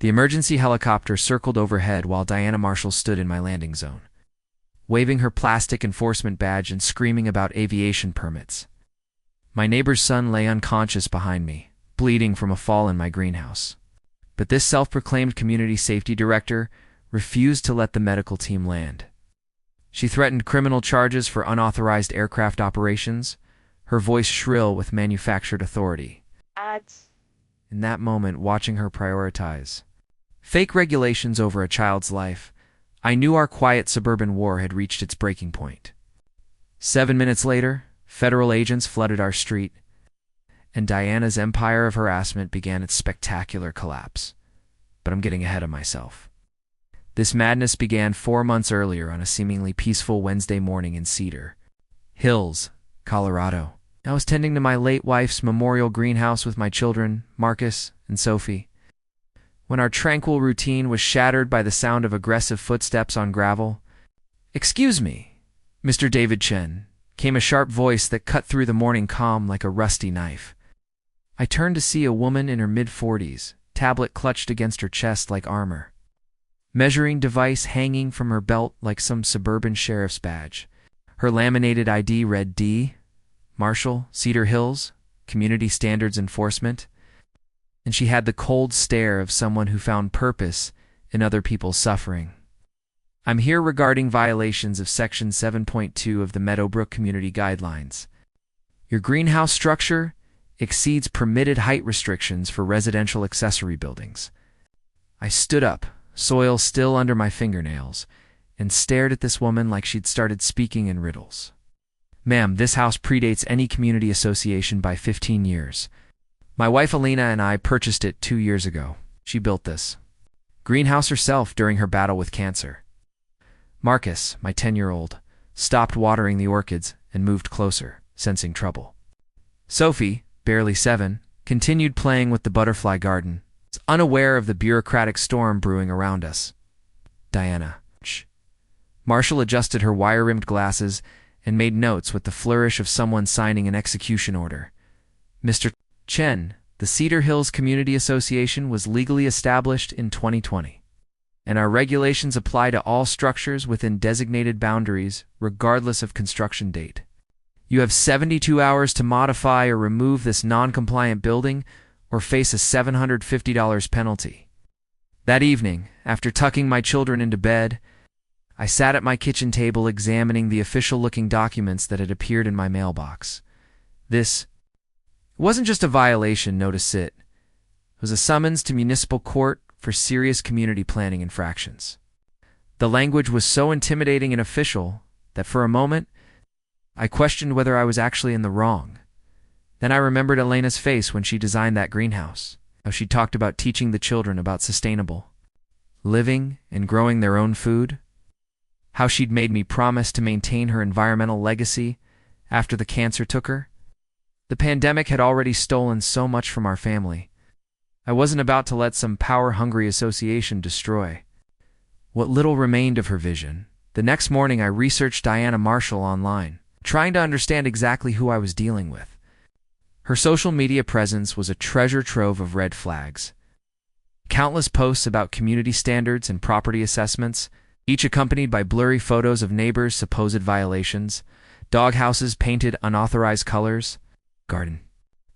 The emergency helicopter circled overhead while Diana Marshall stood in my landing zone, waving her plastic enforcement badge and screaming about aviation permits. My neighbor's son lay unconscious behind me, bleeding from a fall in my greenhouse. But this self-proclaimed community safety director refused to let the medical team land. She threatened criminal charges for unauthorized aircraft operations, her voice shrill with manufactured authority. Ads. In that moment, watching her prioritize fake regulations over a child's life, I knew our quiet suburban war had reached its breaking point. 7 minutes later, federal agents flooded our street, and Diana's empire of harassment began its spectacular collapse. But I'm getting ahead of myself. This madness began 4 months earlier on a seemingly peaceful Wednesday morning in Cedar Hills, Colorado. I was tending to my late wife's memorial greenhouse with my children, Marcus and Sophie, when our tranquil routine was shattered by the sound of aggressive footsteps on gravel. "Excuse me, Mr. David Chen," came a sharp voice that cut through the morning calm like a rusty knife. I turned to see a woman in her mid-40s, tablet clutched against her chest like armor, measuring device hanging from her belt like some suburban sheriff's badge. Her laminated ID read D. Marshall, Cedar Hills, Community Standards Enforcement, and she had the cold stare of someone who found purpose in other people's suffering. "I'm here regarding violations of Section 7.2 of the Meadowbrook Community Guidelines. Your greenhouse structure exceeds permitted height restrictions for residential accessory buildings." I stood up, soil still under my fingernails, and stared at this woman like she'd started speaking in riddles. "Ma'am, this house predates any community association by 15 years. My wife Alina and I purchased it 2 years ago. She built this greenhouse herself during her battle with cancer." Marcus, my 10-year-old, stopped watering the orchids and moved closer, sensing trouble. Sophie, barely 7, continued playing with the butterfly garden, unaware of the bureaucratic storm brewing around us. "Diana, shh." Marshall adjusted her wire-rimmed glasses and made notes with the flourish of someone signing an execution order. "Mr. Chen, the Cedar Hills Community Association was legally established in 2020, and our regulations apply to all structures within designated boundaries, regardless of construction date. You have 72 hours to modify or remove this non-compliant building or face a $750 penalty." That evening, after tucking my children into bed, I sat at my kitchen table examining the official-looking documents that had appeared in my mailbox. This wasn't just a violation, notice it. It was a summons to municipal court for serious community planning infractions. The language was so intimidating and official that for a moment, I questioned whether I was actually in the wrong. Then I remembered Elena's face when she designed that greenhouse, how she talked about teaching the children about sustainable living and growing their own food, how she'd made me promise to maintain her environmental legacy after the cancer took her. The pandemic had already stolen so much from our family. I wasn't about to let some power-hungry association destroy what little remained of her vision. The next morning I researched Diana Marshall online, trying to understand exactly who I was dealing with. Her social media presence was a treasure trove of red flags. Countless posts about community standards and property assessments, each accompanied by blurry photos of neighbors' supposed violations, doghouses painted unauthorized colors, garden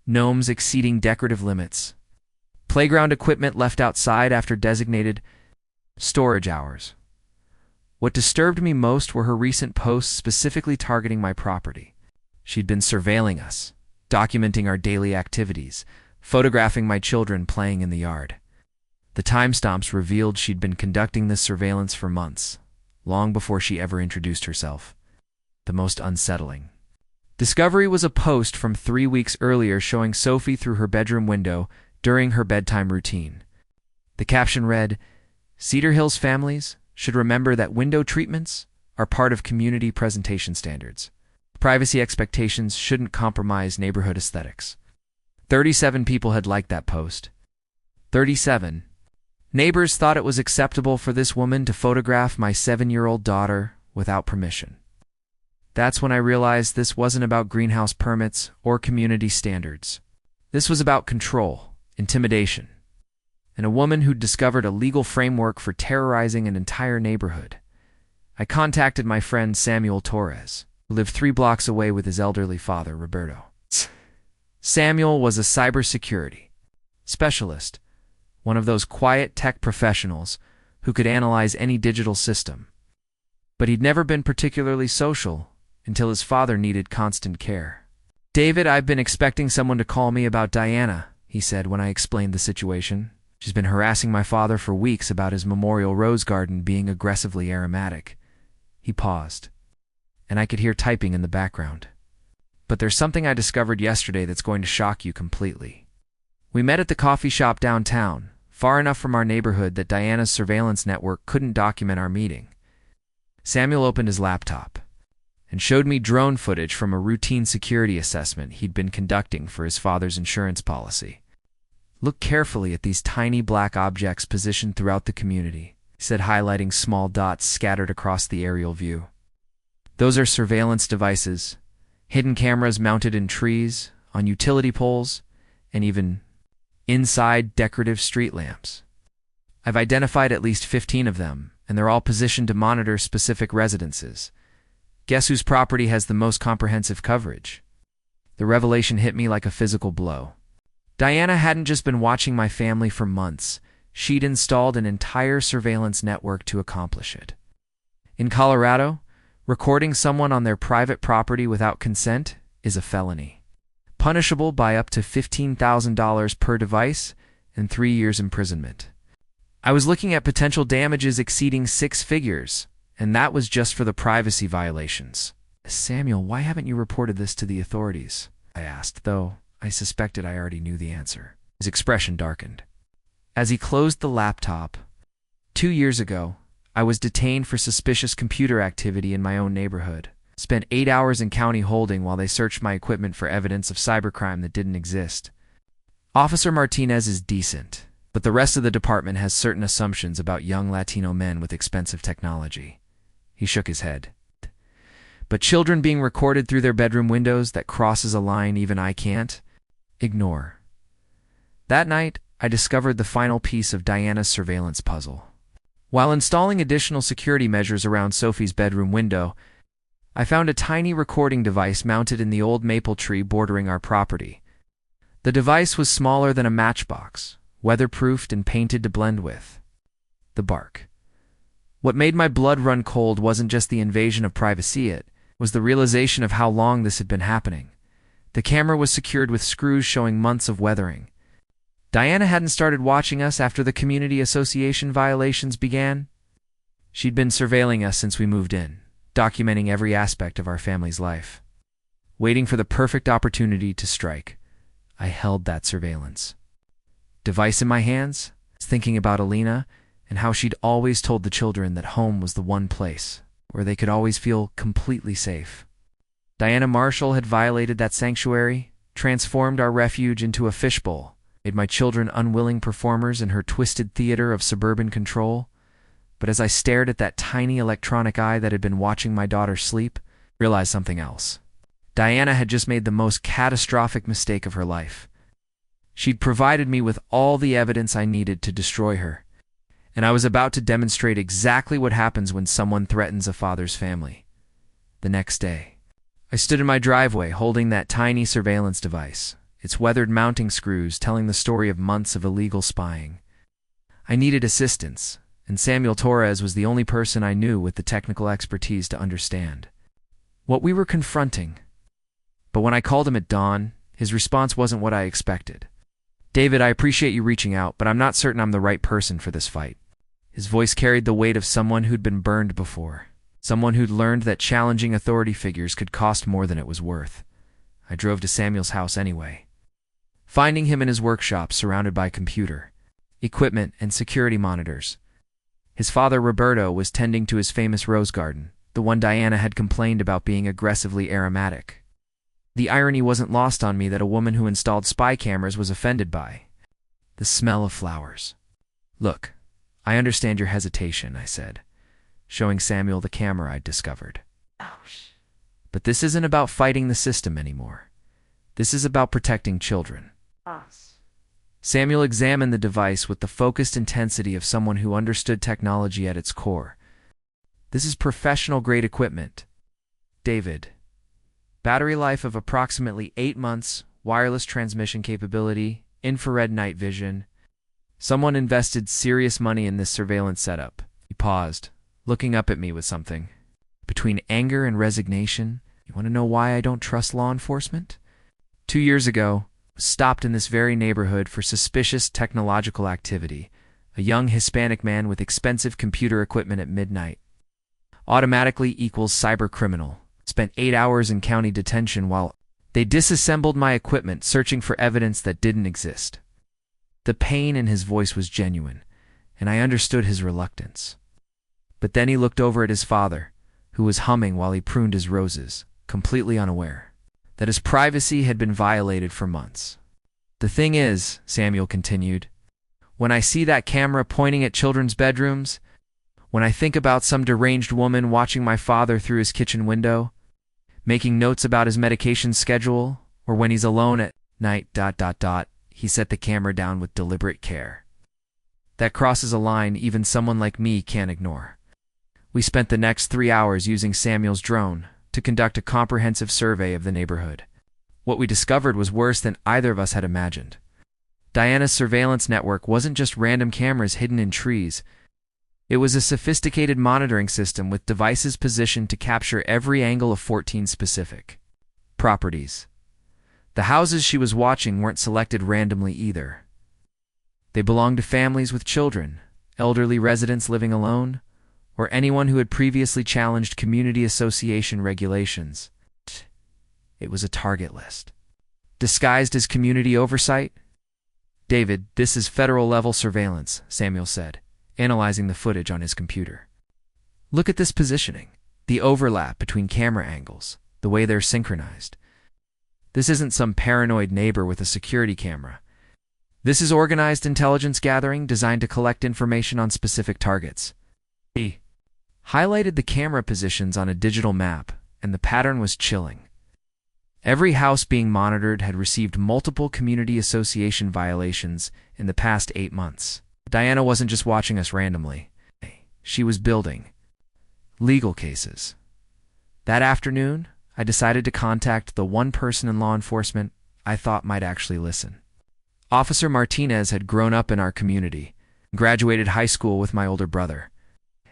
gnomes exceeding decorative limits, playground equipment left outside after designated storage hours. What disturbed me most were her recent posts specifically targeting my property. She'd been surveilling us, documenting our daily activities, photographing my children playing in the yard. The timestamps revealed she'd been conducting this surveillance for months, long before she ever introduced herself. The most unsettling discovery was a post from 3 weeks earlier showing Sophie through her bedroom window during her bedtime routine. The caption read, "Cedar Hills families should remember that window treatments are part of community presentation standards. Privacy expectations shouldn't compromise neighborhood aesthetics." 37 people had liked that post. 37. Neighbors thought it was acceptable for this woman to photograph my 7-year-old daughter without permission. That's when I realized this wasn't about greenhouse permits or community standards. This was about control, intimidation, and a woman who'd discovered a legal framework for terrorizing an entire neighborhood. I contacted my friend Samuel Torres, who lived 3 blocks away with his elderly father, Roberto. Samuel was a cybersecurity specialist, one of those quiet tech professionals who could analyze any digital system. But he'd never been particularly social until his father needed constant care. "David, I've been expecting someone to call me about Diana," he said when I explained the situation. "She's been harassing my father for weeks about his memorial rose garden being aggressively aromatic." He paused, and I could hear typing in the background. "But there's something I discovered yesterday that's going to shock you completely." We met at the coffee shop downtown, far enough from our neighborhood that Diana's surveillance network couldn't document our meeting. Samuel opened his laptop and showed me drone footage from a routine security assessment he'd been conducting for his father's insurance policy. "Look carefully at these tiny black objects positioned throughout the community," he said, highlighting small dots scattered across the aerial view. "Those are surveillance devices, hidden cameras mounted in trees, on utility poles, and even inside decorative street lamps. I've identified at least 15 of them, and they're all positioned to monitor specific residences. Guess whose property has the most comprehensive coverage?" The revelation hit me like a physical blow. Diana hadn't just been watching my family for months. She'd installed an entire surveillance network to accomplish it. In Colorado, recording someone on their private property without consent is a felony, punishable by up to $15,000 per device and 3 years imprisonment. I was looking at potential damages exceeding 6 figures, and that was just for the privacy violations. "Samuel, why haven't you reported this to the authorities?" I asked, though I suspected I already knew the answer. His expression darkened as he closed the laptop. 2 years ago, I was detained for suspicious computer activity in my own neighborhood. Spent 8 hours in county holding while they searched my equipment for evidence of cybercrime that didn't exist. Officer Martinez is decent, but the rest of the department has certain assumptions about young Latino men with expensive technology." He shook his head. "But children being recorded through their bedroom windows, that crosses a line even I can't ignore." That night, I discovered the final piece of Diana's surveillance puzzle. While installing additional security measures around Sophie's bedroom window, I found a tiny recording device mounted in the old maple tree bordering our property. The device was smaller than a matchbox, weatherproofed and painted to blend with the bark. What made my blood run cold wasn't just the invasion of privacy, it was the realization of how long this had been happening. The camera was secured with screws showing months of weathering. Diana hadn't started watching us after the community association violations began. She'd been surveilling us since we moved in, documenting every aspect of our family's life. Waiting for the perfect opportunity to strike, I held that surveillance device in my hands, thinking about Alina and how she'd always told the children that home was the one place where they could always feel completely safe. Diana Marshall had violated that sanctuary, transformed our refuge into a fishbowl, made my children unwilling performers in her twisted theater of suburban control. But as I stared at that tiny electronic eye that had been watching my daughter sleep, I realized something else. Diana had just made the most catastrophic mistake of her life. She'd provided me with all the evidence I needed to destroy her, and I was about to demonstrate exactly what happens when someone threatens a father's family. The next day, I stood in my driveway holding that tiny surveillance device, its weathered mounting screws telling the story of months of illegal spying. I needed assistance, and Samuel Torres was the only person I knew with the technical expertise to understand what we were confronting. But when I called him at dawn, his response wasn't what I expected. "David, I appreciate you reaching out, but I'm not certain I'm the right person for this fight." His voice carried the weight of someone who'd been burned before, someone who'd learned that challenging authority figures could cost more than it was worth. I drove to Samuel's house anyway, finding him in his workshop surrounded by computer equipment and security monitors. His father, Roberto, was tending to his famous rose garden, the one Diana had complained about being aggressively aromatic. The irony wasn't lost on me that a woman who installed spy cameras was offended by the smell of flowers. "Look, I understand your hesitation," I said, showing Samuel the camera I'd discovered. "But this isn't about fighting the system anymore. This is about protecting children." Samuel examined the device with the focused intensity of someone who understood technology at its core. This is professional-grade equipment. David. Battery life of approximately 8 months, wireless transmission capability, infrared night vision. Someone invested serious money in this surveillance setup. He paused, looking up at me with something. Between anger and resignation, you want to know why I don't trust law enforcement? 2 years ago, I was stopped in this very neighborhood for suspicious technological activity. A young Hispanic man with expensive computer equipment at midnight. Automatically equals cybercriminal. Spent 8 hours in county detention while they disassembled my equipment searching for evidence that didn't exist. The pain in his voice was genuine, and I understood his reluctance. But then he looked over at his father, who was humming while he pruned his roses, completely unaware that his privacy had been violated for months. The thing is, Samuel continued, when I see that camera pointing at children's bedrooms, when I think about some deranged woman watching my father through his kitchen window, making notes about his medication schedule, or when he's alone at night, he set the camera down with deliberate care. That crosses a line even someone like me can't ignore. We spent the next 3 hours using Samuel's drone to conduct a comprehensive survey of the neighborhood. What we discovered was worse than either of us had imagined. Diana's surveillance network wasn't just random cameras hidden in trees. It was a sophisticated monitoring system with devices positioned to capture every angle of 14 specific properties. The houses she was watching weren't selected randomly either. They belonged to families with children, elderly residents living alone, or anyone who had previously challenged community association regulations. It was a target list. Disguised as community oversight? David, this is federal-level surveillance, Samuel said, analyzing the footage on his computer. Look at this positioning, the overlap between camera angles, the way they're synchronized. This isn't some paranoid neighbor with a security camera. This is organized intelligence gathering designed to collect information on specific targets. He highlighted the camera positions on a digital map, and the pattern was chilling. Every house being monitored had received multiple community association violations in the past 8 months. Diana wasn't just watching us randomly. She was building legal cases. That afternoon, I decided to contact the one person in law enforcement I thought might actually listen. Officer Martinez had grown up in our community, graduated high school with my older brother,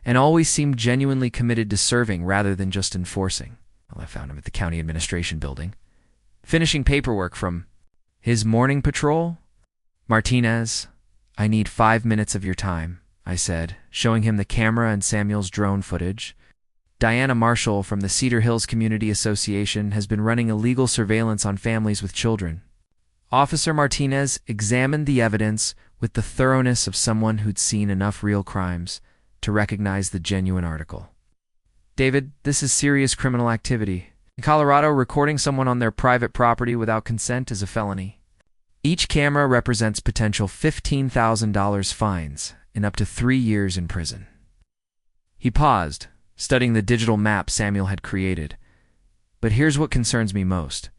and always seemed genuinely committed to serving rather than just enforcing. Well, I found him at the county administration building, finishing paperwork from his morning patrol. Martinez, I need 5 minutes of your time, I said, showing him the camera and Samuel's drone footage. Diana Marshall from the Cedar Hills Community Association has been running illegal surveillance on families with children. Officer Martinez examined the evidence with the thoroughness of someone who'd seen enough real crimes to recognize the genuine article. David, this is serious criminal activity. In Colorado, recording someone on their private property without consent is a felony. Each camera represents potential $15,000 fines and up to 3 years in prison. He paused, studying the digital map Samuel had created. But here's what concerns me most.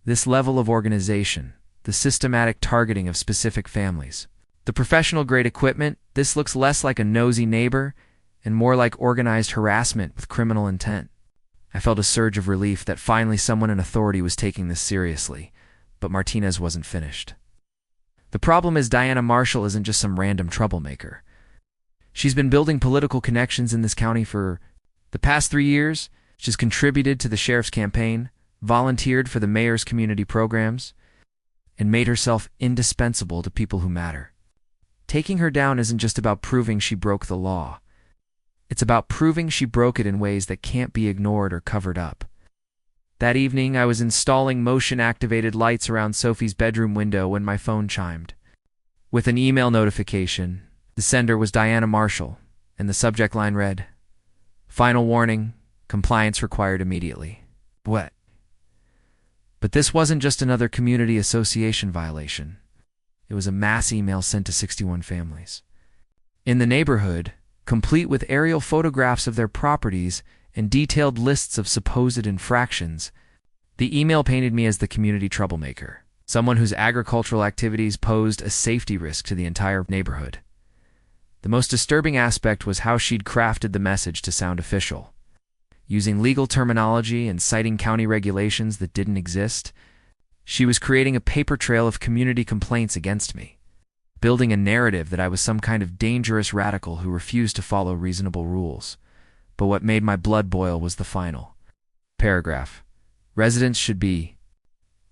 This level of organization, the systematic targeting of specific families. The professional-grade equipment, this looks less like a nosy neighbor and more like organized harassment with criminal intent. I felt a surge of relief that finally someone in authority was taking this seriously, but Martinez wasn't finished. The problem is Diana Marshall isn't just some random troublemaker. She's been building political connections in this county for the past 3 years. She's contributed to the sheriff's campaign, volunteered for the mayor's community programs, and made herself indispensable to people who matter. Taking her down isn't just about proving she broke the law. It's about proving she broke it in ways that can't be ignored or covered up. That evening, I was installing motion-activated lights around Sophie's bedroom window when my phone chimed. With an email notification, the sender was Diana Marshall, and the subject line read, "Final warning, compliance required immediately." What? But this wasn't just another community association violation. It was a mass email sent to 61 families. In the neighborhood, complete with aerial photographs of their properties and detailed lists of supposed infractions, the email painted me as the community troublemaker. someone whose agricultural activities posed a safety risk to the entire neighborhood. The most disturbing aspect was how she'd crafted the message to sound official. Using legal terminology and citing county regulations that didn't exist, she was creating a paper trail of community complaints against me, building a narrative that I was some kind of dangerous radical who refused to follow reasonable rules. But what made my blood boil was the final paragraph. Residents should be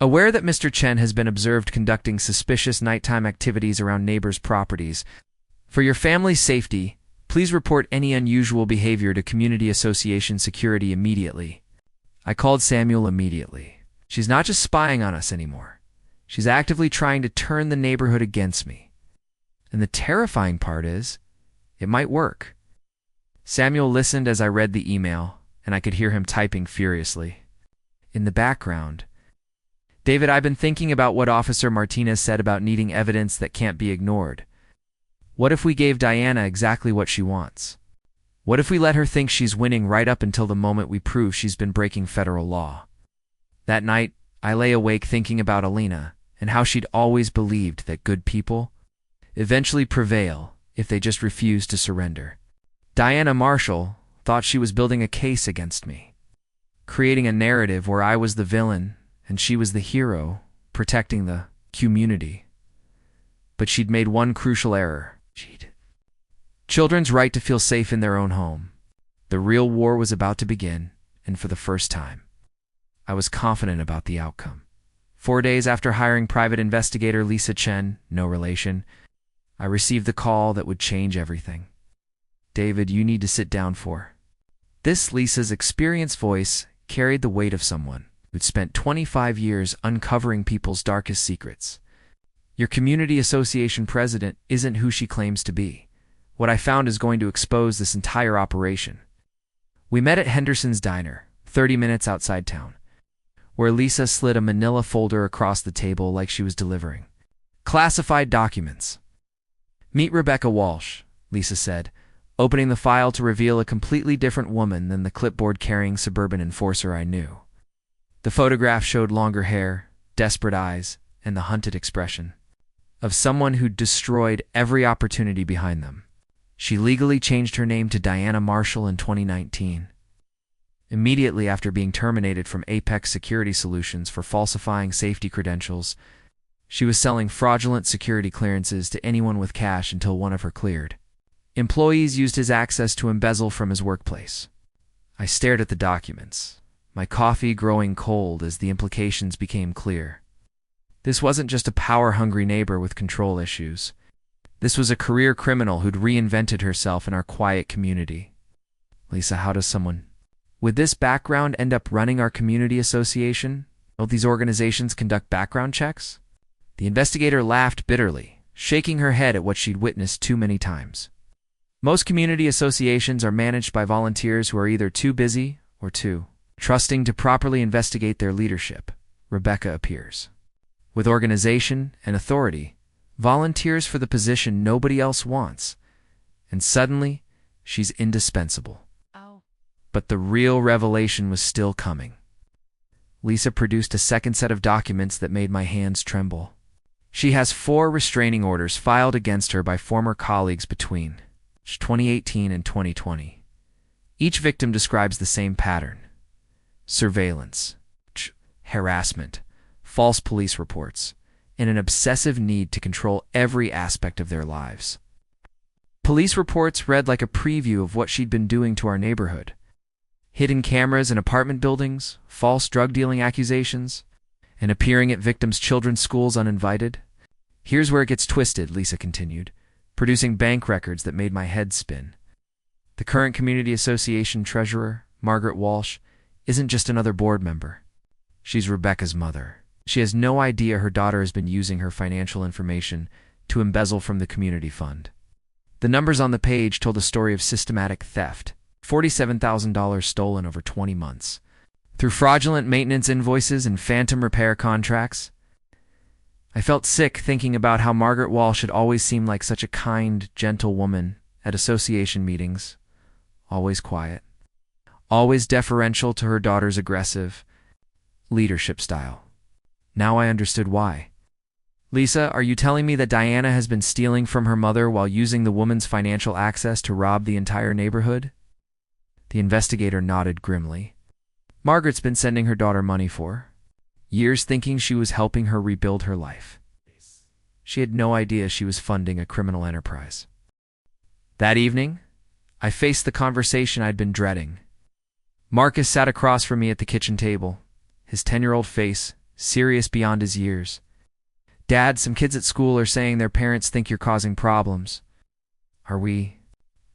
aware that Mr. Chen has been observed conducting suspicious nighttime activities around neighbors' properties. For your family's safety, please report any unusual behavior to Community Association Security immediately. I called Samuel immediately. She's not just spying on us anymore. She's actively trying to turn the neighborhood against me. And the terrifying part is, it might work. Samuel listened as I read the email, and I could hear him typing furiously. In the background, David, I've been thinking about what Officer Martinez said about needing evidence that can't be ignored. What if we gave Diana exactly what she wants? What if we let her think she's winning right up until the moment we prove she's been breaking federal law? That night, I lay awake thinking about Alina and how she'd always believed that good people eventually prevail if they just refuse to surrender. Diana Marshall thought she was building a case against me, creating a narrative where I was the villain and she was the hero, protecting the community. But she'd made one crucial error. Children's right to feel safe in their own home. The real war was about to begin, and for the first time, I was confident about the outcome. 4 days after hiring private investigator Lisa Chen, no relation, I received the call that would change everything. David, you need to sit down for. This Lisa's experienced voice carried the weight of someone who'd spent 25 years uncovering people's darkest secrets. Your community association president isn't who she claims to be. What I found is going to expose this entire operation. We met at Henderson's Diner, 30 minutes outside town, where Lisa slid a manila folder across the table like she was delivering classified documents. Meet Rebecca Walsh, Lisa said, opening the file to reveal a completely different woman than the clipboard-carrying suburban enforcer I knew. The photograph showed longer hair, desperate eyes, and the hunted expression of someone who'd destroyed every opportunity behind them. She legally changed her name to Diana Marshall in 2019. Immediately after being terminated from Apex Security Solutions for falsifying safety credentials, she was selling fraudulent security clearances to anyone with cash until one of her cleared. Employees used his access to embezzle from his workplace. I stared at the documents, my coffee growing cold as the implications became clear. This wasn't just a power-hungry neighbor with control issues. This was a career criminal who'd reinvented herself in our quiet community. Lisa, how does someone with this background end up running our community association? Don't these organizations conduct background checks? The investigator laughed bitterly, shaking her head at what she'd witnessed too many times. Most community associations are managed by volunteers who are either too busy or too trusting to properly investigate their leadership. Rebecca appears with organization and authority, volunteers for the position nobody else wants, and suddenly, she's indispensable. Oh. But the real revelation was still coming. Lisa produced a second set of documents that made my hands tremble. She has 4 restraining orders filed against her by former colleagues between 2018 and 2020. Each victim describes the same pattern: surveillance, harassment, false police reports, and an obsessive need to control every aspect of their lives. Police reports read like a preview of what she'd been doing to our neighborhood. Hidden cameras in apartment buildings, false drug dealing accusations, and appearing at victims' children's schools uninvited. Here's where it gets twisted, Lisa continued, producing bank records that made my head spin. The current Community Association treasurer, Margaret Walsh, isn't just another board member. She's Rebecca's mother. She has no idea her daughter has been using her financial information to embezzle from the community fund. The numbers on the page told a story of systematic theft, $47,000 stolen over 20 months, through fraudulent maintenance invoices and phantom repair contracts. I felt sick thinking about how Margaret Walsh had always seemed like such a kind, gentle woman at association meetings, always quiet, always deferential to her daughter's aggressive leadership style. Now I understood why. Lisa, are you telling me that Diana has been stealing from her mother while using the woman's financial access to rob the entire neighborhood? The investigator nodded grimly. Margaret's been sending her daughter money for years, thinking she was helping her rebuild her life. She had no idea she was funding a criminal enterprise. That evening, I faced the conversation I'd been dreading. Marcus sat across from me at the kitchen table, his 10-year-old face serious beyond his years. Dad, some kids at school are saying their parents think you're causing problems. Are we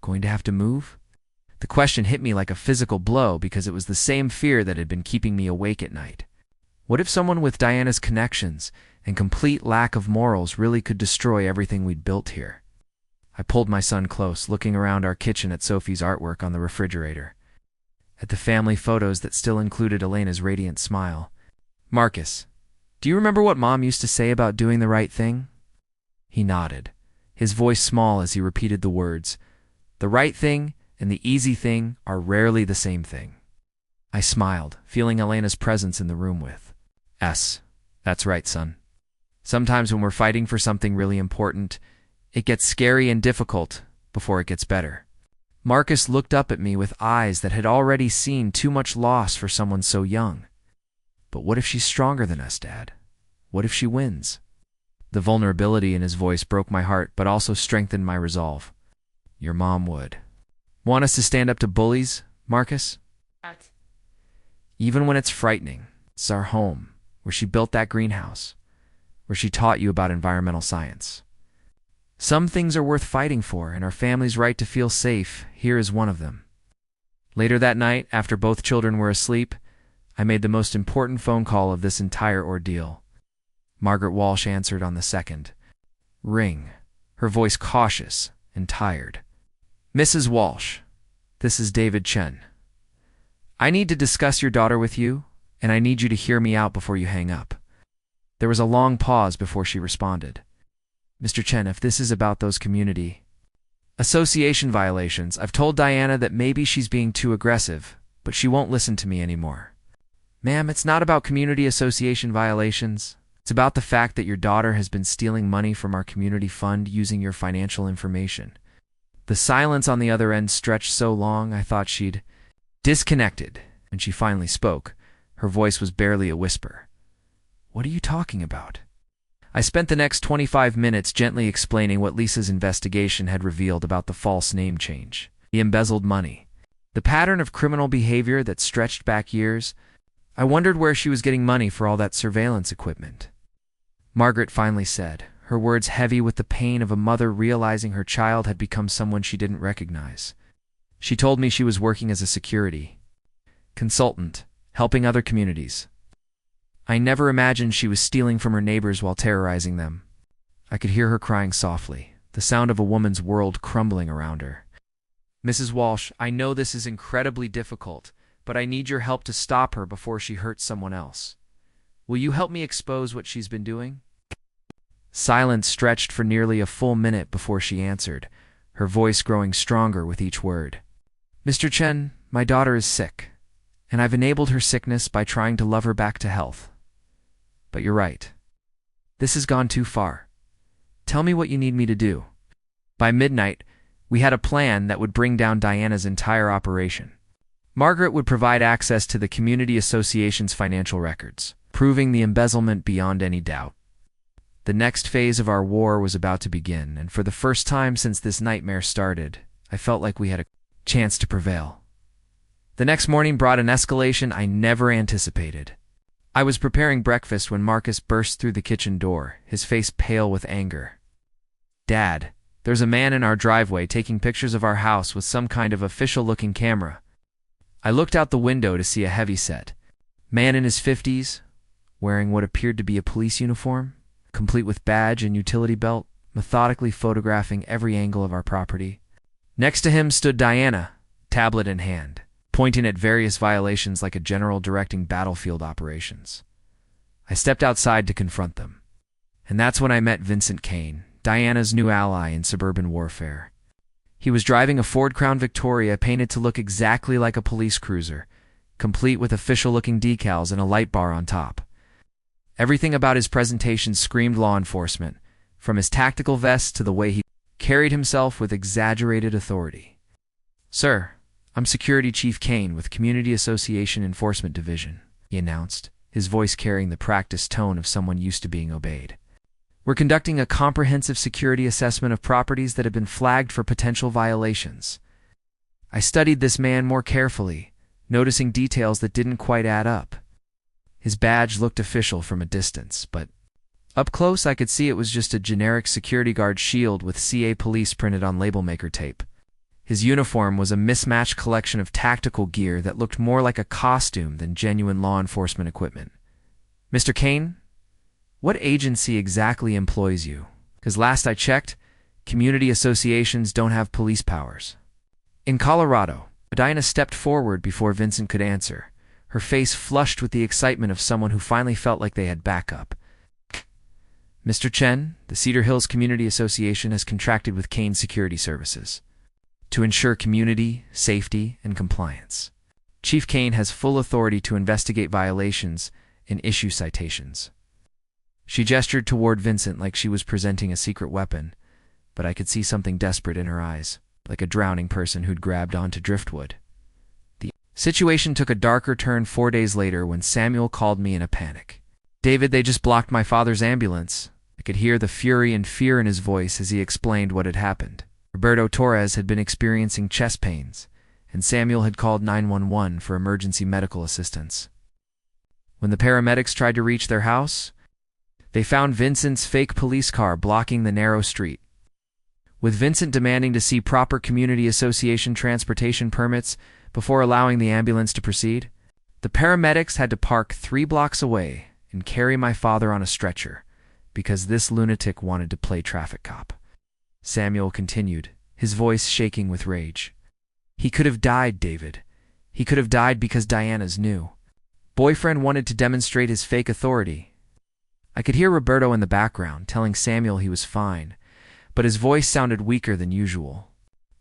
going to have to move? The question hit me like a physical blow because it was the same fear that had been keeping me awake at night. What if someone with Diana's connections and complete lack of morals really could destroy everything we'd built here? I pulled my son close, looking around our kitchen at Sophie's artwork on the refrigerator, at the family photos that still included Elena's radiant smile. Marcus, do you remember what Mom used to say about doing the right thing? He nodded, his voice small as he repeated the words, "The right thing and the easy thing are rarely the same thing." I smiled, feeling Elena's presence in the room with S. That's right, son. Sometimes when we're fighting for something really important, it gets scary and difficult before it gets better. Marcus looked up at me with eyes that had already seen too much loss for someone so young. But what if she's stronger than us, Dad? What if she wins? The vulnerability in his voice broke my heart, but also strengthened my resolve. Your mom would want us to stand up to bullies, Marcus? Even when it's frightening. It's our home, where she built that greenhouse, where she taught you about environmental science. Some things are worth fighting for, and our family's right to feel safe here is one of them. Later that night, after both children were asleep, I made the most important phone call of this entire ordeal. Margaret Walsh answered on the second ring, her voice cautious and tired. Mrs. Walsh, this is David Chen. I need to discuss your daughter with you, and I need you to hear me out before you hang up. There was a long pause before she responded. Mr. Chen, if this is about those community association violations, I've told Diana that maybe she's being too aggressive, but she won't listen to me anymore. Ma'am, it's not about community association violations. It's about the fact that your daughter has been stealing money from our community fund using your financial information. The silence on the other end stretched so long I thought she'd disconnected. When she finally spoke, her voice was barely a whisper. What are you talking about? I spent the next 25 minutes gently explaining what Lisa's investigation had revealed about the false name change, the embezzled money, the pattern of criminal behavior that stretched back years. I wondered where she was getting money for all that surveillance equipment. Margaret finally said, her words heavy with the pain of a mother realizing her child had become someone she didn't recognize. She told me she was working as a security consultant, helping other communities. I never imagined she was stealing from her neighbors while terrorizing them. I could hear her crying softly, the sound of a woman's world crumbling around her. Mrs. Walsh, I know this is incredibly difficult, but I need your help to stop her before she hurts someone else. Will you help me expose what she's been doing? Silence stretched for nearly a full minute before she answered, her voice growing stronger with each word. Mr. Chen, my daughter is sick, and I've enabled her sickness by trying to love her back to health. But you're right. This has gone too far. Tell me what you need me to do. By midnight, we had a plan that would bring down Diana's entire operation. Margaret would provide access to the community association's financial records, proving the embezzlement beyond any doubt. The next phase of our war was about to begin, and for the first time since this nightmare started, I felt like we had a chance to prevail. The next morning brought an escalation I never anticipated. I was preparing breakfast when Marcus burst through the kitchen door, his face pale with anger. Dad, there's a man in our driveway taking pictures of our house with some kind of official-looking camera. I looked out the window to see a heavyset man in his 50s, wearing what appeared to be a police uniform, complete with badge and utility belt, methodically photographing every angle of our property. Next to him stood Diana, tablet in hand, pointing at various violations like a general directing battlefield operations. I stepped outside to confront them. And that's when I met Vincent Kane, Diana's new ally in suburban warfare. He was driving a Ford Crown Victoria painted to look exactly like a police cruiser, complete with official-looking decals and a light bar on top. Everything about his presentation screamed law enforcement, from his tactical vest to the way he carried himself with exaggerated authority. "Sir, I'm Security Chief Kane with Community Association Enforcement Division," he announced, his voice carrying the practiced tone of someone used to being obeyed. "We're conducting a comprehensive security assessment of properties that have been flagged for potential violations." I studied this man more carefully, noticing details that didn't quite add up. His badge looked official from a distance, but up close I could see it was just a generic security guard shield with CA police printed on label maker tape. His uniform was a mismatched collection of tactical gear that looked more like a costume than genuine law enforcement equipment. "Mr. Kane, what agency exactly employs you? Because last I checked, community associations don't have police powers." "In Colorado." Diana stepped forward before Vincent could answer, her face flushed with the excitement of someone who finally felt like they had backup. "Mr. Chen, the Cedar Hills Community Association has contracted with Kane Security Services to ensure community, safety, and compliance. Chief Kane has full authority to investigate violations and issue citations." She gestured toward Vincent like she was presenting a secret weapon, but I could see something desperate in her eyes, like a drowning person who'd grabbed onto driftwood. The situation took a darker turn 4 days later when Samuel called me in a panic. "David, they just blocked my father's ambulance." I could hear the fury and fear in his voice as he explained what had happened. Roberto Torres had been experiencing chest pains, and Samuel had called 911 for emergency medical assistance. When the paramedics tried to reach their house, they found Vincent's fake police car blocking the narrow street. With Vincent demanding to see proper community association transportation permits before allowing the ambulance to proceed, the paramedics had to park 3 blocks away and carry my father on a stretcher because this lunatic wanted to play traffic cop. Samuel continued, his voice shaking with rage. "He could have died, David. He could have died because Diana's new. Boyfriend wanted to demonstrate his fake authority." I could hear Roberto in the background telling Samuel he was fine, but his voice sounded weaker than usual.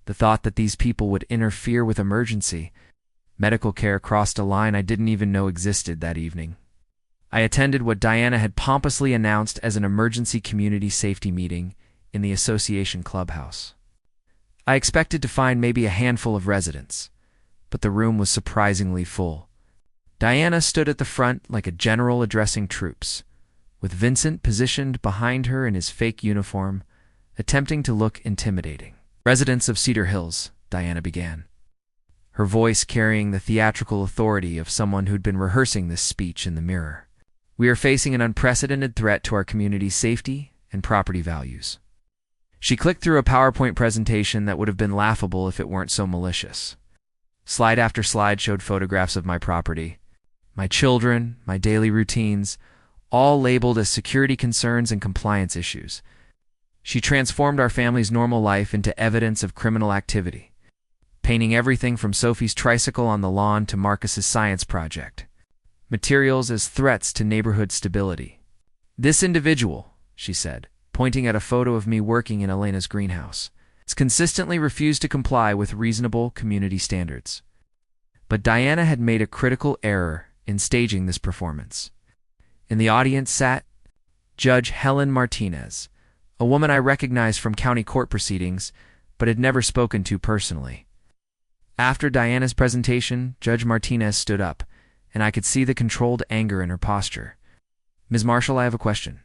The thought that these people would interfere with emergency medical care crossed a line I didn't even know existed that evening. I attended what Diana had pompously announced as an emergency community safety meeting in the association clubhouse. I expected to find maybe a handful of residents, but the room was surprisingly full. Diana stood at the front like a general addressing troops, with Vincent positioned behind her in his fake uniform, attempting to look intimidating. "Residents of Cedar Hills," Diana began, her voice carrying the theatrical authority of someone who'd been rehearsing this speech in the mirror. "We are facing an unprecedented threat to our community's safety and property values." She clicked through a PowerPoint presentation that would have been laughable if it weren't so malicious. Slide after slide showed photographs of my property, my children, my daily routines, all labeled as security concerns and compliance issues. She transformed our family's normal life into evidence of criminal activity, painting everything from Sophie's tricycle on the lawn to Marcus's science project, materials as threats to neighborhood stability. "This individual," she said, pointing at a photo of me working in Elena's greenhouse, "has consistently refused to comply with reasonable community standards." But Diana had made a critical error in staging this performance. In the audience sat Judge Helen Martinez, a woman I recognized from county court proceedings, but had never spoken to personally. After Diana's presentation, Judge Martinez stood up, and I could see the controlled anger in her posture. "Ms. Marshall, I have a question.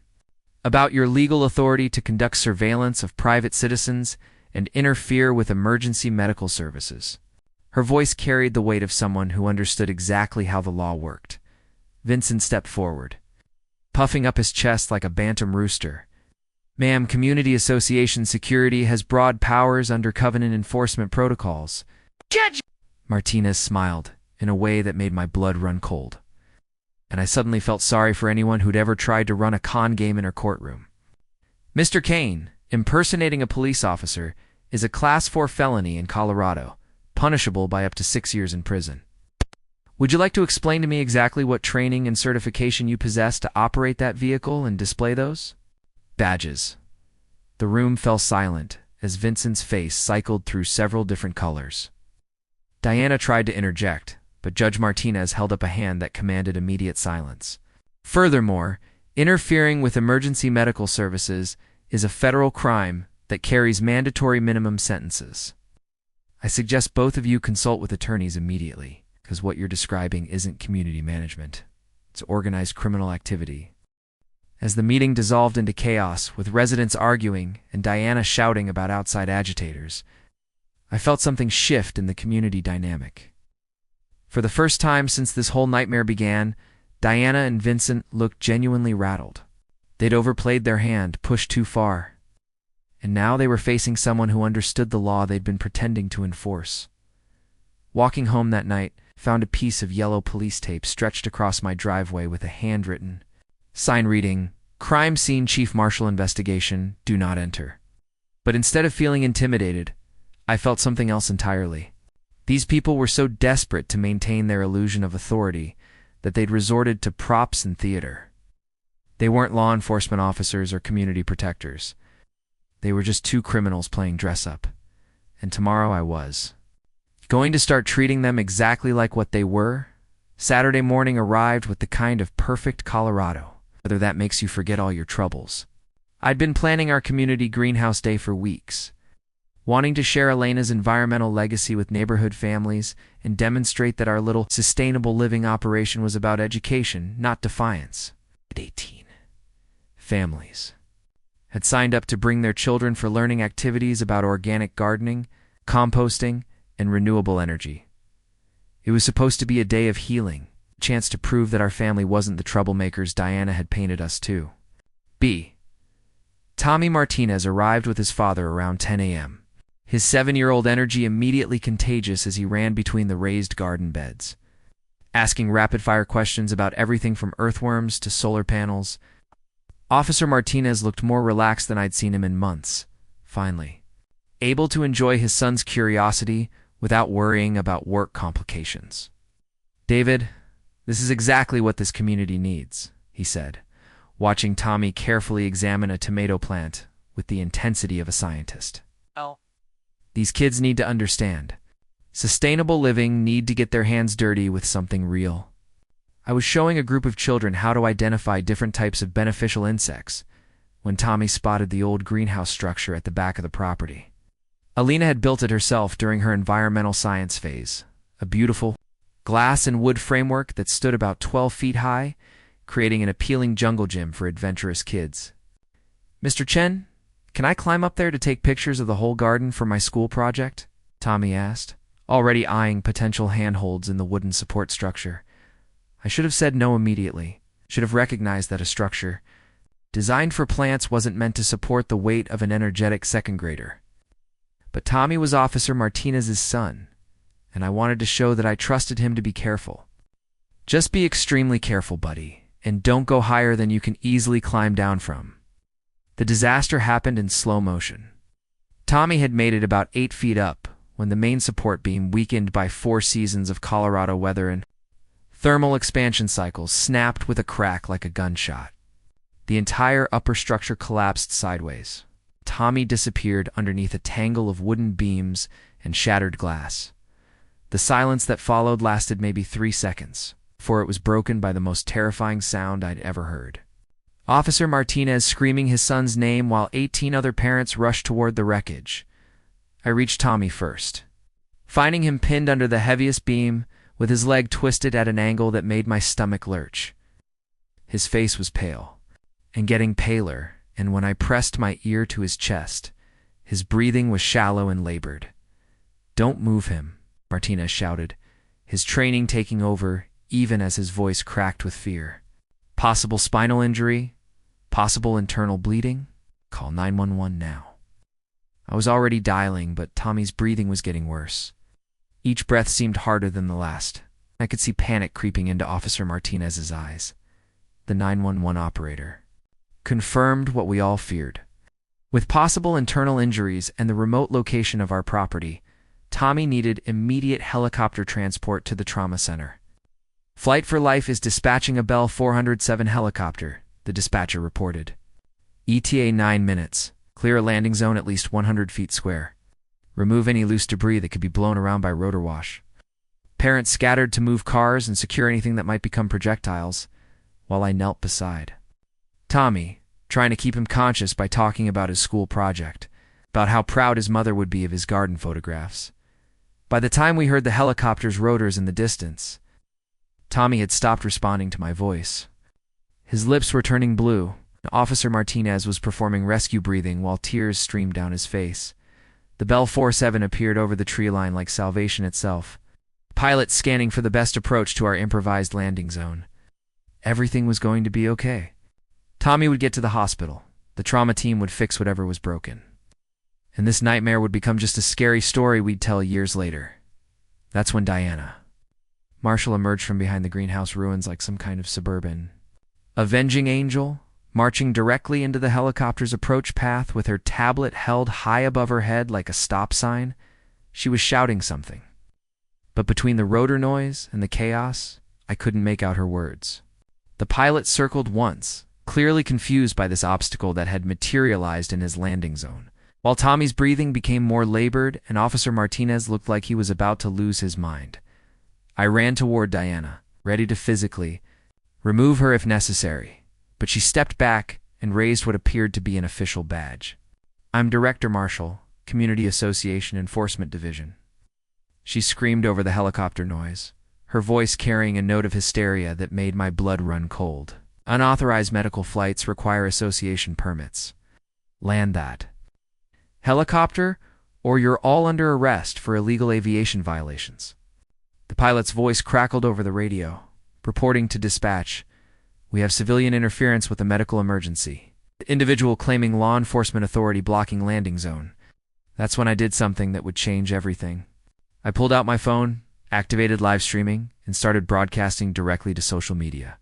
About your legal authority to conduct surveillance of private citizens and interfere with emergency medical services." Her voice carried the weight of someone who understood exactly how the law worked. Vincent stepped forward, puffing up his chest like a bantam rooster. "Ma'am, Community Association Security has broad powers under covenant enforcement protocols." "Judge!" Martinez smiled in a way that made my blood run cold, and I suddenly felt sorry for anyone who'd ever tried to run a con game in her courtroom. "Mr. Kane, impersonating a police officer is a Class 4 felony in Colorado, punishable by up to 6 years in prison. Would you like to explain to me exactly what training and certification you possess to operate that vehicle and display those?" "Badges." The room fell silent as Vincent's face cycled through several different colors. Diana tried to interject, but Judge Martinez held up a hand that commanded immediate silence. "Furthermore, Interfering with emergency medical services is a federal crime that carries mandatory minimum sentences. I suggest both of you consult with attorneys immediately, because what you're describing isn't community management. It's organized criminal activity. As the meeting dissolved into chaos, with residents arguing and Diana shouting about outside agitators, I felt something shift in the community dynamic. For the first time since this whole nightmare began, Diana and Vincent looked genuinely rattled. They'd overplayed their hand, pushed too far, and now they were facing someone who understood the law they'd been pretending to enforce. Walking home that night, found a piece of yellow police tape stretched across my driveway with a handwritten sign reading, "Crime Scene Chief Marshal Investigation, Do Not Enter." But instead of feeling intimidated, I felt something else entirely. These people were so desperate to maintain their illusion of authority that they'd resorted to props and theater. They weren't law enforcement officers or community protectors. They were just two criminals playing dress-up. And tomorrow I was going to start treating them exactly like what they were. Saturday morning arrived with the kind of perfect Colorado, whether that makes you forget all your troubles. I'd been planning our community greenhouse day for weeks, wanting to share Elena's environmental legacy with neighborhood families and demonstrate that our little sustainable living operation was about education, not defiance. At 18, families had signed up to bring their children for learning activities about organic gardening, composting, and renewable energy. It was supposed to be a day of healing, a chance to prove that our family wasn't the troublemakers Diana had painted us to. Tommy Martinez arrived with his father around 10 a.m. His 7-year-old energy immediately contagious as he ran between the raised garden beds, asking rapid-fire questions about everything from earthworms to solar panels. Officer Martinez looked more relaxed than I'd seen him in months, finally, able to enjoy his son's curiosity without worrying about work complications. "David, this is exactly what this community needs," he said, watching Tommy carefully examine a tomato plant with the intensity of a scientist. These kids need to understand. Sustainable living need to get their hands dirty with something real. I was showing a group of children how to identify different types of beneficial insects when Tommy spotted the old greenhouse structure at the back of the property. Alina had built it herself during her environmental science phase, a beautiful glass and wood framework that stood about 12 feet high, creating an appealing jungle gym for adventurous kids. "Mr. Chen, can I climb up there to take pictures of the whole garden for my school project?" Tommy asked, already eyeing potential handholds in the wooden support structure. I should have said no immediately, should have recognized that a structure designed for plants wasn't meant to support the weight of an energetic second grader. But Tommy was Officer Martinez's son, and I wanted to show that I trusted him to be careful. "Just be extremely careful, buddy, and don't go higher than you can easily climb down from." The disaster happened in slow motion. Tommy had made it about 8 feet up when the main support beam, weakened by 4 seasons of Colorado weather and thermal expansion cycles, snapped with a crack like a gunshot. The entire upper structure collapsed sideways. Tommy disappeared underneath a tangle of wooden beams and shattered glass. The silence that followed lasted maybe 3 seconds, for it was broken by the most terrifying sound I'd ever heard. Officer Martinez screaming his son's name while 18 other parents rushed toward the wreckage. I reached Tommy first, finding him pinned under the heaviest beam, with his leg twisted at an angle that made my stomach lurch. His face was pale, and getting paler, and when I pressed my ear to his chest, his breathing was shallow and labored. "Don't move him," Martinez shouted, his training taking over even as his voice cracked with fear. "Possible spinal injury? Possible internal bleeding? Call 911 now." I was already dialing, but Tommy's breathing was getting worse. Each breath seemed harder than the last. I could see panic creeping into Officer Martinez's eyes. The 911 operator confirmed what we all feared. With possible internal injuries and the remote location of our property, Tommy needed immediate helicopter transport to the trauma center. "Flight for Life is dispatching a Bell 407 helicopter," the dispatcher reported. "ETA 9 minutes. Clear a landing zone at least 100 feet square. Remove any loose debris that could be blown around by rotor wash. Parents scattered to move cars and secure anything that might become projectiles," while I knelt beside Tommy, trying to keep him conscious by talking about his school project, about how proud his mother would be of his garden photographs. By the time we heard the helicopter's rotors in the distance, Tommy had stopped responding to my voice. His lips were turning blue, and Officer Martinez was performing rescue breathing while tears streamed down his face. The Bell 47 appeared over the tree line like salvation itself. Pilots scanning for the best approach to our improvised landing zone. Everything was going to be okay. Tommy would get to the hospital. The trauma team would fix whatever was broken. And this nightmare would become just a scary story we'd tell years later. That's when Diana Marshall emerged from behind the greenhouse ruins like some kind of suburban avenging angel, marching directly into the helicopter's approach path with her tablet held high above her head like a stop sign. She was shouting something. But between the rotor noise and the chaos, I couldn't make out her words. The pilot circled once, clearly confused by this obstacle that had materialized in his landing zone, while Tommy's breathing became more labored and Officer Martinez looked like he was about to lose his mind. I ran toward Diana, ready to physically remove her if necessary, but she stepped back and raised what appeared to be an official badge. "I'm Director Marshall, Community Association Enforcement Division." She screamed over the helicopter noise, her voice carrying a note of hysteria that made my blood run cold. "Unauthorized medical flights require association permits. Land that helicopter, or you're all under arrest for illegal aviation violations." The pilot's voice crackled over the radio, reporting to dispatch, "We have civilian interference with a medical emergency. The individual claiming law enforcement authority blocking landing zone." That's when I did something that would change everything. I pulled out my phone, activated live streaming, and started broadcasting directly to social media.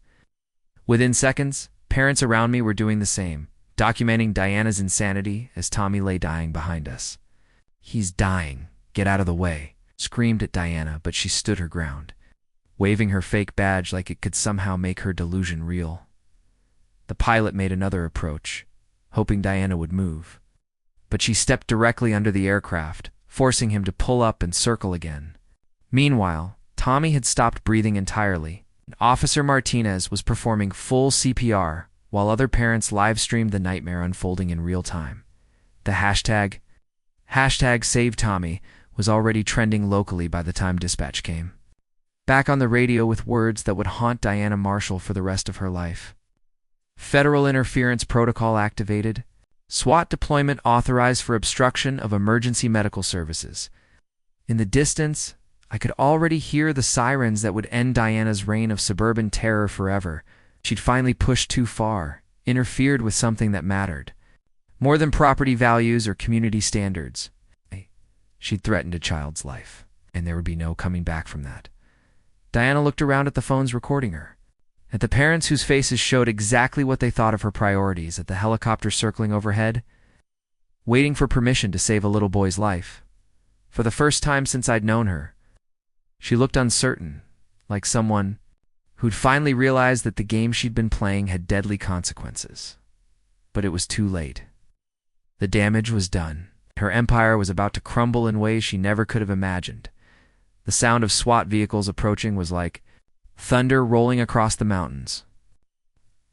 Within seconds, parents around me were doing the same, documenting Diana's insanity as Tommy lay dying behind us. "He's dying. Get out of the way," screamed at Diana, but she stood her ground, waving her fake badge like it could somehow make her delusion real. The pilot made another approach, hoping Diana would move, but she stepped directly under the aircraft, forcing him to pull up and circle again. Meanwhile, Tommy had stopped breathing entirely, and Officer Martinez was performing full CPR while other parents live-streamed the nightmare unfolding in real time. The hashtag #SaveTommy was already trending locally by the time dispatch came. Back on the radio with words that would haunt Diana Marshall for the rest of her life. Federal interference protocol activated. SWAT deployment authorized for obstruction of emergency medical services. In the distance, I could already hear the sirens that would end Diana's reign of suburban terror forever. She'd finally pushed too far, interfered with something that mattered. More than property values or community standards. She'd threatened a child's life, and there would be no coming back from that. Diana looked around at the phones recording her, at the parents whose faces showed exactly what they thought of her priorities, at the helicopter circling overhead, waiting for permission to save a little boy's life. For the first time since I'd known her, she looked uncertain, like someone who'd finally realized that the game she'd been playing had deadly consequences. But it was too late. The damage was done. Her empire was about to crumble in ways she never could have imagined. The sound of SWAT vehicles approaching was like thunder rolling across the mountains.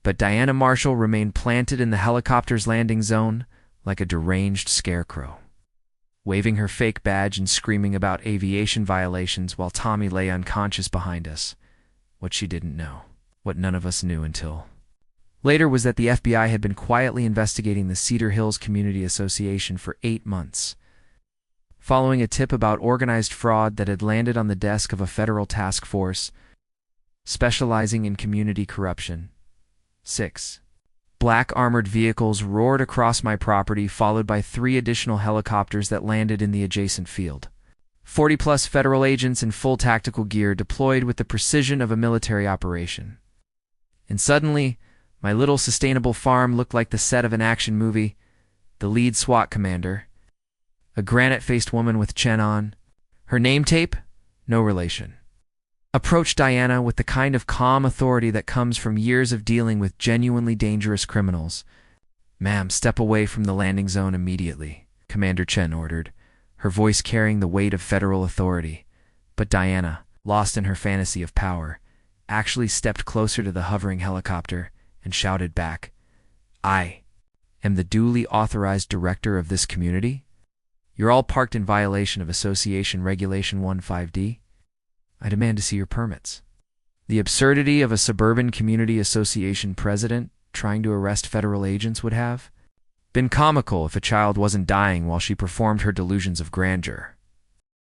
But Diana Marshall remained planted in the helicopter's landing zone like a deranged scarecrow, waving her fake badge and screaming about aviation violations while Tommy lay unconscious behind us. What she didn't know, what none of us knew until later, was that the FBI had been quietly investigating the Cedar Hills Community Association for 8 months, following a tip about organized fraud that had landed on the desk of a federal task force specializing in community corruption. 6. Black armored vehicles roared across my property, followed by 3 additional helicopters that landed in the adjacent field. 40-plus federal agents in full tactical gear deployed with the precision of a military operation. And suddenly, my little sustainable farm looked like the set of an action movie. The lead SWAT commander, a granite-faced woman with Chen on, her name tape, no relation, approached Diana with the kind of calm authority that comes from years of dealing with genuinely dangerous criminals. "Ma'am, step away from the landing zone immediately," Commander Chen ordered, her voice carrying the weight of federal authority. But Diana, lost in her fantasy of power, actually stepped closer to the hovering helicopter and shouted back, I am the duly authorized director of this community. You're all parked in violation of Association Regulation 15D. I demand to see your permits. The absurdity of a suburban community association president trying to arrest federal agents would have been comical if a child wasn't dying while she performed her delusions of grandeur.